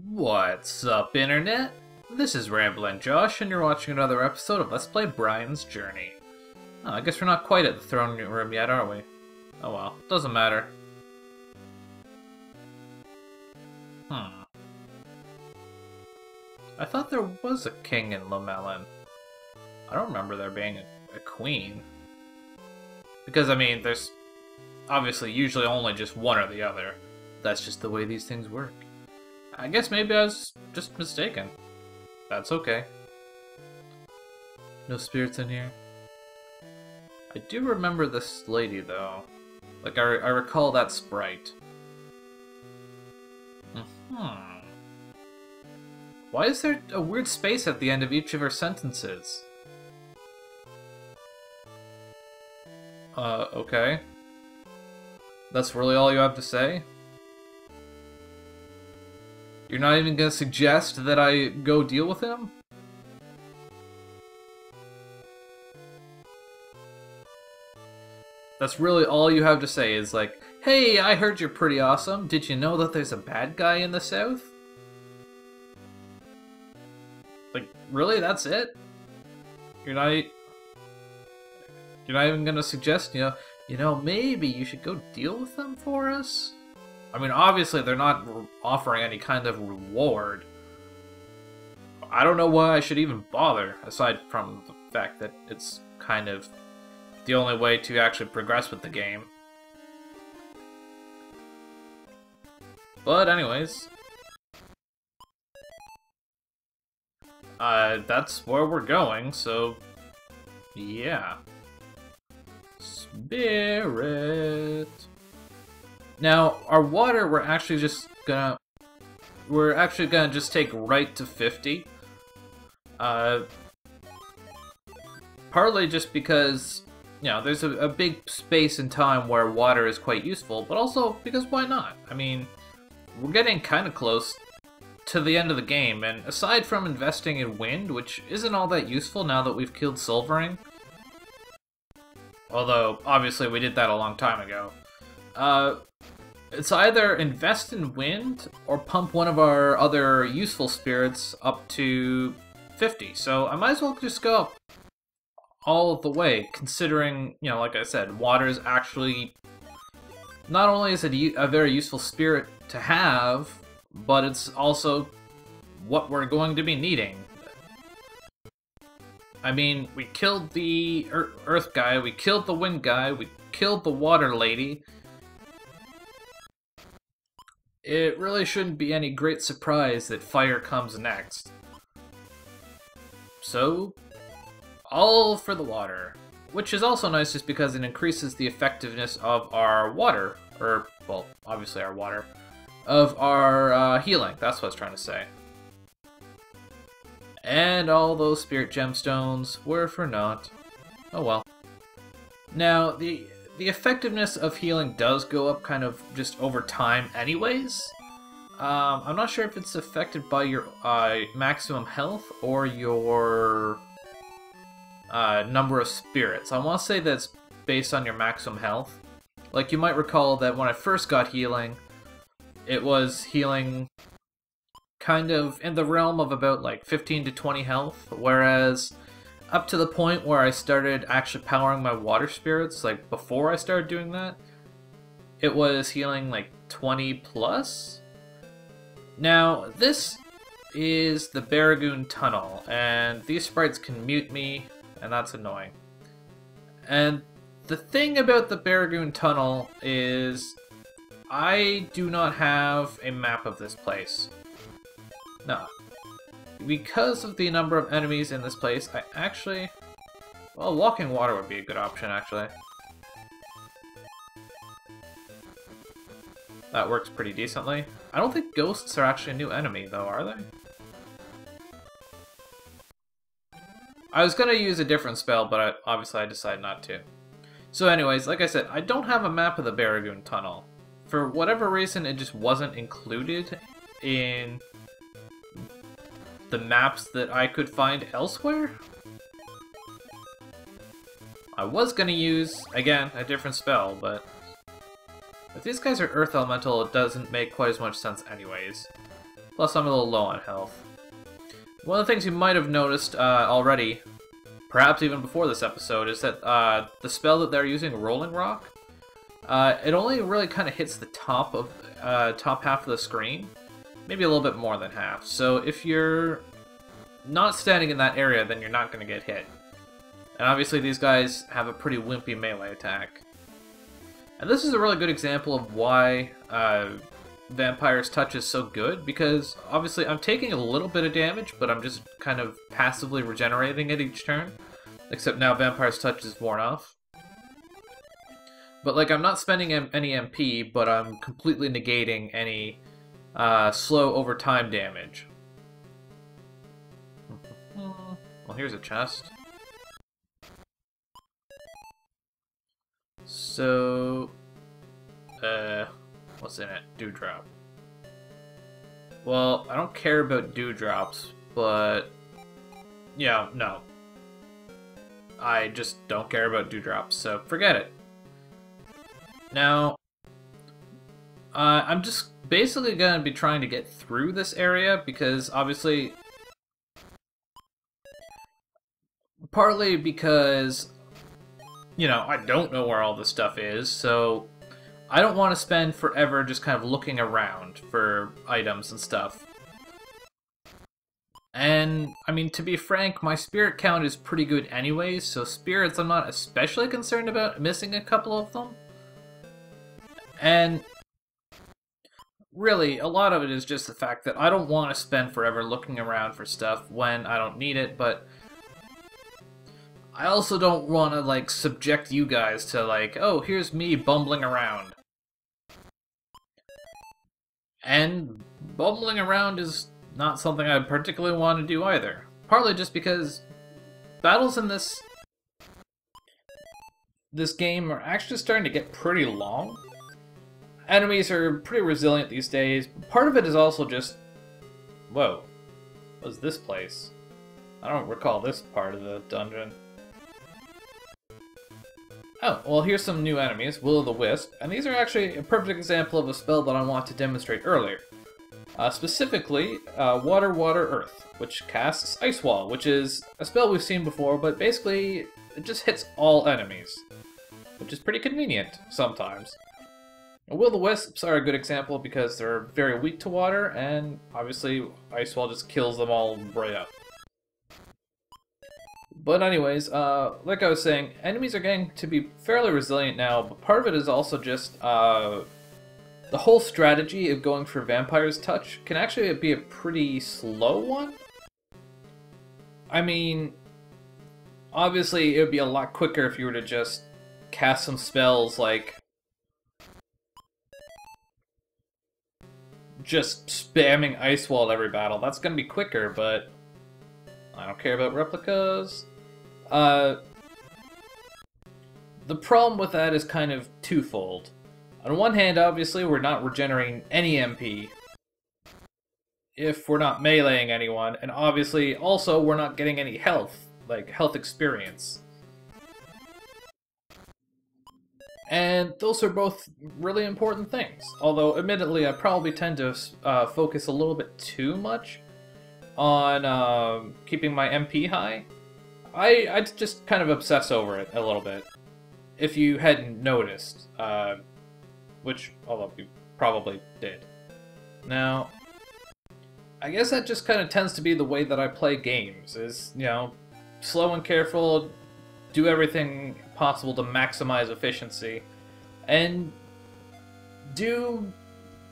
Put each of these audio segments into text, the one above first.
What's up, Internet? This is Ramblin' Josh, and you're watching another episode of Let's Play Brian's Journey. Oh, I guess we're not quite at the throne room yet, are we? Oh well, doesn't matter. I thought there was a king in Lomelin. I don't remember there being a queen. Because, I mean, there's obviously usually only just one or the other. That's just the way these things work. I guess maybe I was just mistaken. That's okay. No spirits in here. I do remember this lady, though. Like, I recall that sprite. Why is there a weird space at the end of each of her sentences? Okay. That's really all you have to say? You're not even gonna suggest that I go deal with him? That's really all you have to say is like, hey, I heard you're pretty awesome. Did you know that there's a bad guy in the south? Like, really? That's it? You're not even gonna suggest, you know, maybe you should go deal with them for us? I mean, obviously they're not offering any kind of reward. I don't know why I should even bother, aside from the fact that it's kind of the only way to actually progress with the game. But anyways, that's where we're going, so yeah. Spirit. Now, our water, we're actually gonna just take right to 50. Partly just because, you know, there's a big space in time where water is quite useful, but also because why not? I mean, we're getting kind of close to the end of the game, and aside from investing in wind, which isn't all that useful now that we've killed Silvering, although obviously we did that a long time ago, it's either invest in wind or pump one of our other useful spirits up to 50. So I might as well just go up all of the way, considering, you know, like I said, water is actually, not only is it a very useful spirit to have, but it's also what we're going to be needing. I mean, we killed the earth guy, we killed the wind guy, we killed the water lady. It really shouldn't be any great surprise that fire comes next. So, all for the water. Which is also nice just because it increases the effectiveness of our water. Or, well, obviously our water. Of our healing, that's what I was trying to say. And all those spirit gemstones were for naught. Oh well. Now, the effectiveness of healing does go up kind of just over time anyways. I'm not sure if it's affected by your maximum health or your number of spirits. I want to say that's based on your maximum health. Like, you might recall that when I first got healing, it was healing kind of in the realm of about like 15 to 20 health, whereas up to the point where I started actually powering my water spirits, like before I started doing that, it was healing like 20 plus. Now, this is the Baragoon Tunnel, and these sprites can mute me, and that's annoying. And the thing about the Baragoon Tunnel is I do not have a map of this place. No. Because of the number of enemies in this place, I actually... well, walking water would be a good option, actually. That works pretty decently. I don't think ghosts are actually a new enemy, though, are they? I was gonna use a different spell, but obviously I decided not to. So anyways, like I said, I don't have a map of the Baragoon Tunnel. For whatever reason, it just wasn't included in the maps that I could find elsewhere. I was gonna use, again, a different spell, but if these guys are Earth Elemental, it doesn't make quite as much sense anyways. Plus, I'm a little low on health. One of the things you might have noticed already, perhaps even before this episode, is that the spell that they're using, Rolling Rock, it only really kind of hits the top half of the screen, maybe a little bit more than half. So if you're not standing in that area, then you're not going to get hit. And obviously these guys have a pretty wimpy melee attack. And this is a really good example of why Vampire's Touch is so good, because obviously I'm taking a little bit of damage, but I'm just kind of passively regenerating it each turn. Except now Vampire's Touch is worn off. But like, I'm not spending any MP, but I'm completely negating any slow over time damage. Well, here's a chest. So, what's in it? Dewdrop. Well, I don't care about dewdrops, but yeah, no. I just don't care about dewdrops, so forget it. Now, I'm just basically going to be trying to get through this area because obviously, partly because, you know, I don't know where all this stuff is, so I don't want to spend forever just kind of looking around for items and stuff. And, I mean, to be frank, my spirit count is pretty good anyways, so spirits I'm not especially concerned about missing a couple of them. And really, a lot of it is just the fact that I don't want to spend forever looking around for stuff when I don't need it, but I also don't want to, like, subject you guys to, like, oh, here's me bumbling around. And bumbling around is not something I particularly want to do either. Partly just because battles in this game are actually starting to get pretty long. Enemies are pretty resilient these days. Part of it is also just... Whoa. What's this place? I don't recall this part of the dungeon. Oh, well, here's some new enemies, Will-o'-the-Wisp, and these are actually a perfect example of a spell that I want to demonstrate earlier. Specifically, Water, Water, Earth, which casts Ice Wall, which is a spell we've seen before, but basically it just hits all enemies, which is pretty convenient sometimes. Will-o'-the-Wisps are a good example because they're very weak to water, and obviously Ice Wall just kills them all right up. But anyways, like I was saying, enemies are getting to be fairly resilient now, but part of it is also just the whole strategy of going for Vampire's Touch can actually be a pretty slow one. I mean, obviously it would be a lot quicker if you were to just cast some spells like just spamming Ice Wall every battle. That's going to be quicker, but I don't care about replicas. The problem with that is kind of twofold. On one hand, obviously, we're not regenerating any MP if we're not meleeing anyone, and obviously, also, we're not getting any health, like health experience. And those are both really important things. Although, admittedly, I probably tend to focus a little bit too much on keeping my MP high. I just kind of obsess over it a little bit, if you hadn't noticed, which all of you probably did. Now, I guess that just kind of tends to be the way that I play games, is, you know, slow and careful, do everything possible to maximize efficiency, and do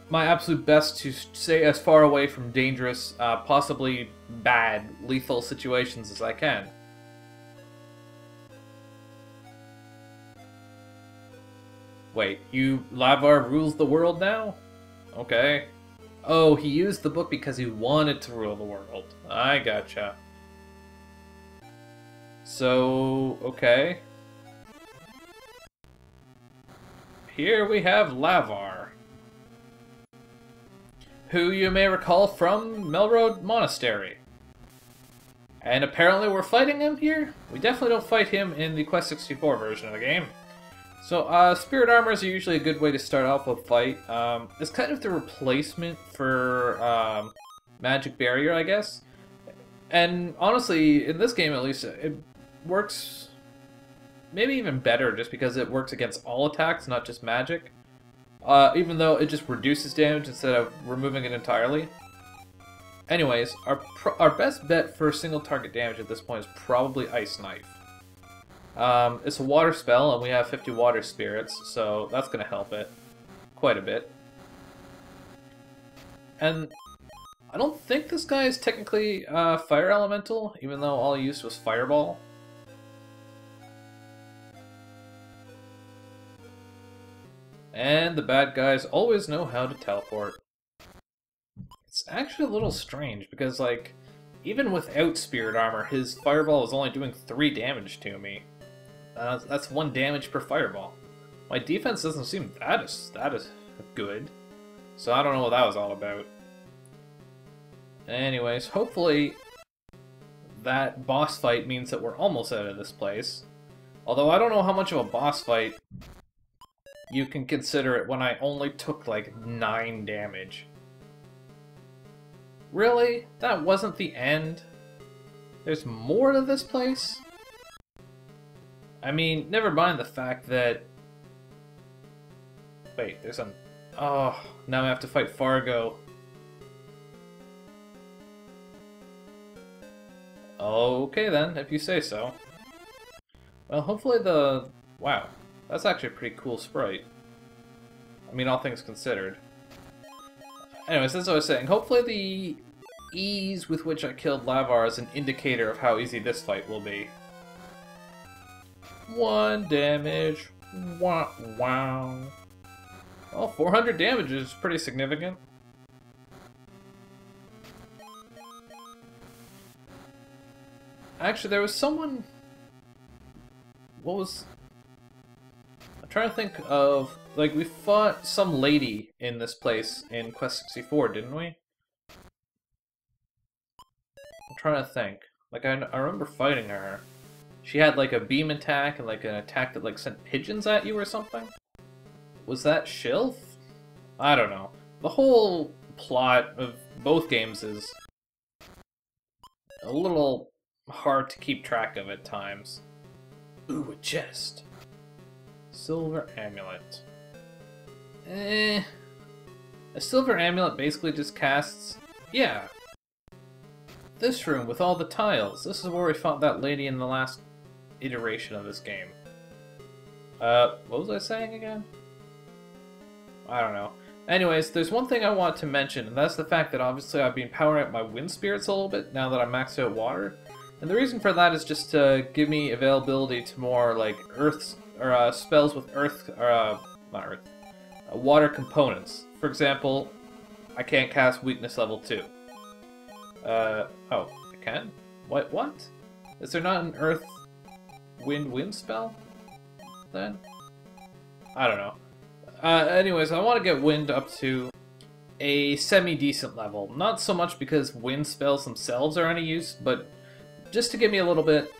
my absolute best to stay as far away from dangerous, possibly bad, lethal situations as I can. Wait, Lavar rules the world now? Okay. Oh, he used the book because he wanted to rule the world. I gotcha. So, okay. Here we have Lavar, who you may recall from Melroad Monastery. And apparently we're fighting him here? We definitely don't fight him in the Quest 64 version of the game. So, Spirit Armors are usually a good way to start off a fight. It's kind of the replacement for magic barrier, I guess. And honestly, in this game at least, it works maybe even better just because it works against all attacks, not just magic. Even though it just reduces damage instead of removing it entirely. Anyways, our best bet for single target damage at this point is probably Ice Knife. It's a water spell, and we have 50 water spirits, so that's going to help it quite a bit. And I don't think this guy is technically fire elemental, even though all he used was fireball. And the bad guys always know how to teleport. It's actually a little strange, because, like, even without spirit armor, his fireball is only doing 3 damage to me. That's 1 damage per fireball. My defense doesn't seem that is good, so I don't know what that was all about. Anyways, hopefully that boss fight means that we're almost out of this place. Although I don't know how much of a boss fight you can consider it when I only took like 9 damage. Really? That wasn't the end? There's more to this place? I mean, never mind the fact that... Wait, there's a... Oh, now I have to fight Fargo. Okay then, if you say so. Well, hopefully the... Wow, that's actually a pretty cool sprite. I mean, all things considered. Anyways, as I was saying, hopefully the ease with which I killed Lavar is an indicator of how easy this fight will be. 1 damage. Wow, wow. Well, 400 damage is pretty significant. Actually, there was someone... What was... I'm trying to think of... Like, we fought some lady in this place in Quest 64, didn't we? I'm trying to think. Like, I remember fighting her. She had, like, a beam attack and, like, an attack that, like, sent pigeons at you or something? Was that Shilf? I don't know. The whole plot of both games is a little hard to keep track of at times. Ooh, a chest. Silver amulet. A silver amulet basically just casts... Yeah. This room with all the tiles. This is where we fought that lady in the last iteration of this game. What was I saying again? I don't know. Anyways, there's one thing I want to mention, and that's the fact that obviously I've been powering up my wind spirits a little bit now that I'm maxed out water. And the reason for that is just to give me availability to more, like, earth, or spells with earth, or, not earth, water components. For example, I can't cast weakness level 2. Oh, I can? What? Is there not an earth, wind spell, then? I don't know. Anyways, I want to get wind up to a semi-decent level. Not so much because wind spells themselves are any use, but just to give me a little bit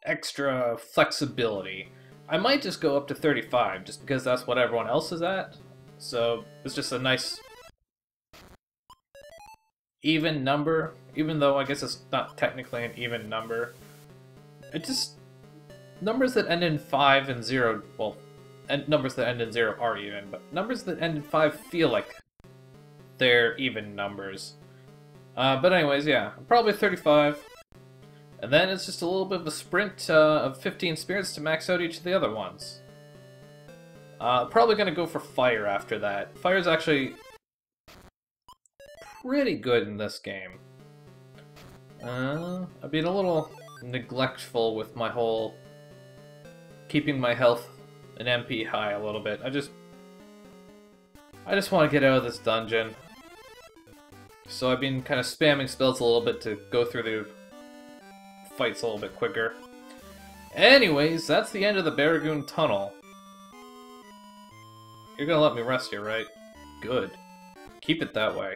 extra flexibility. I might just go up to 35, just because that's what everyone else is at. So, it's just a nice even number, even though I guess it's not technically an even number. It just... Numbers that end in 5 and 0, well, and numbers that end in 0 are even, but numbers that end in 5 feel like they're even numbers. But anyways, yeah, probably 35. And then it's just a little bit of a sprint of 15 spirits to max out each of the other ones. Probably gonna go for fire after that. Fire's actually pretty good in this game. I've been a little neglectful with my whole keeping my health and MP high a little bit. I just want to get out of this dungeon. So I've been kind of spamming spells a little bit to go through the fights a little bit quicker. Anyways, that's the end of the Baragoon Tunnel. You're gonna let me rest here, right? Good. Keep it that way.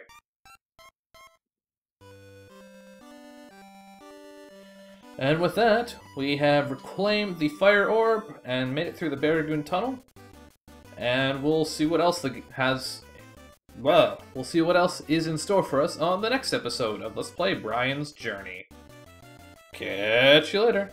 And with that, we have reclaimed the Fire Orb and made it through the Baragoon Tunnel. And we'll see what else has Well, we'll see what else is in store for us on the next episode of Let's Play Brian's Journey. Catch you later.